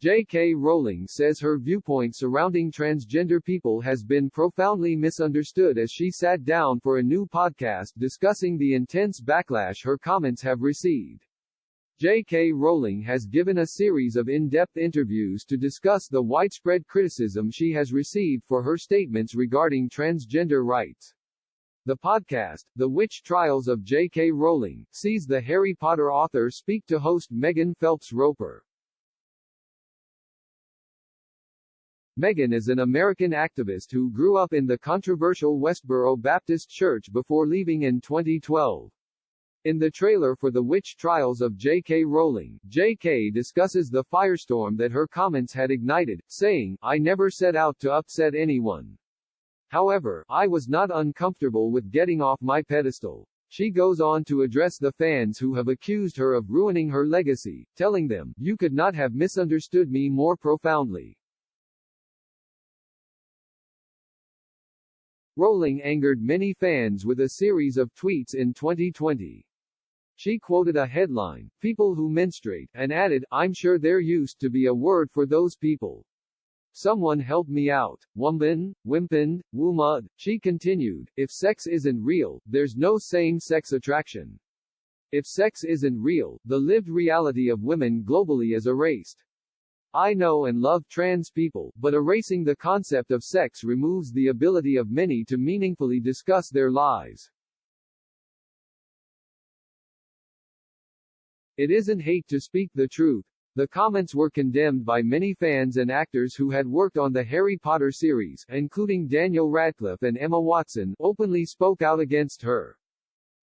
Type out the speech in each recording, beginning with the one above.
J.K. Rowling says her viewpoint surrounding transgender people has been profoundly misunderstood as she sat down for a new podcast discussing the intense backlash her comments have received. J.K. Rowling has given a series of in-depth interviews to discuss the widespread criticism she has received for her statements regarding transgender rights. The podcast, The Witch Trials of J.K. Rowling, sees the Harry Potter author speak to host Megan Phelps-Roper. Megan is an American activist who grew up in the controversial Westboro Baptist Church before leaving in 2012. In the trailer for The Witch Trials of J.K. Rowling, J.K. discusses the firestorm that her comments had ignited, saying, "I never set out to upset anyone. However, I was not uncomfortable with getting off my pedestal." She goes on to address the fans who have accused her of ruining her legacy, telling them, "You could not have misunderstood me more profoundly." Rowling angered many fans with a series of tweets in 2020. She quoted a headline, "People who menstruate," and added, "I'm sure there used to be a word for those people. Someone help me out. Wombin, wimpin, woomud." She continued, "If sex isn't real, there's no same-sex attraction. If sex isn't real, the lived reality of women globally is erased. I know and love trans people, but erasing the concept of sex removes the ability of many to meaningfully discuss their lives. It isn't hate to speak the truth." The comments were condemned by many fans and actors who had worked on the Harry Potter series, including Daniel Radcliffe and Emma Watson, openly spoke out against her.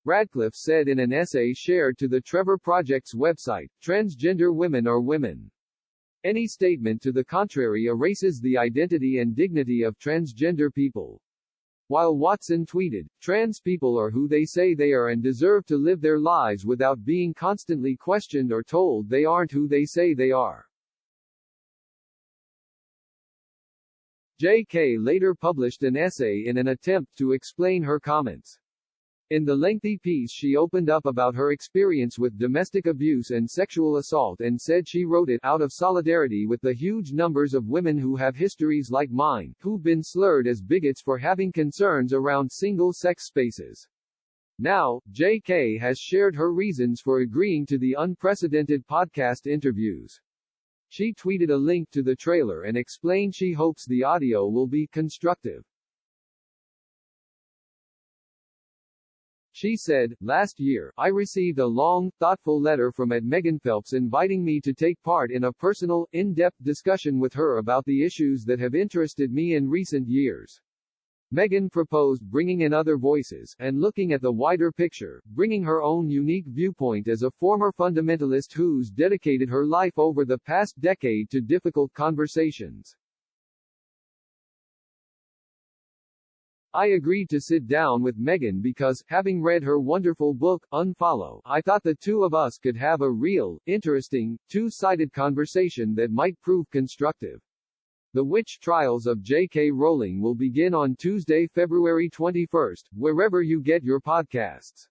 Radcliffe said in an essay shared to the Trevor Project's website, "Transgender women are women. Any statement to the contrary erases the identity and dignity of transgender people." While Watson tweeted, "Trans people are who they say they are and deserve to live their lives without being constantly questioned or told they aren't who they say they are." J.K. later published an essay in an attempt to explain her comments. In the lengthy piece she opened up about her experience with domestic abuse and sexual assault and said she wrote it out of solidarity with the huge numbers of women who have histories like mine, who've been slurred as bigots for having concerns around single-sex spaces. Now, J.K. has shared her reasons for agreeing to the unprecedented podcast interviews. She tweeted a link to the trailer and explained she hopes the audio will be constructive. She said, "Last year, I received a long, thoughtful letter from Megan Phelps inviting me to take part in a personal, in-depth discussion with her about the issues that have interested me in recent years. Megan proposed bringing in other voices, and looking at the wider picture, bringing her own unique viewpoint as a former fundamentalist who's dedicated her life over the past decade to difficult conversations. I agreed to sit down with Megan because, having read her wonderful book, Unfollow, I thought the two of us could have a real, interesting, two-sided conversation that might prove constructive." The Witch Trials of J.K. Rowling will begin on Tuesday, February 21, wherever you get your podcasts.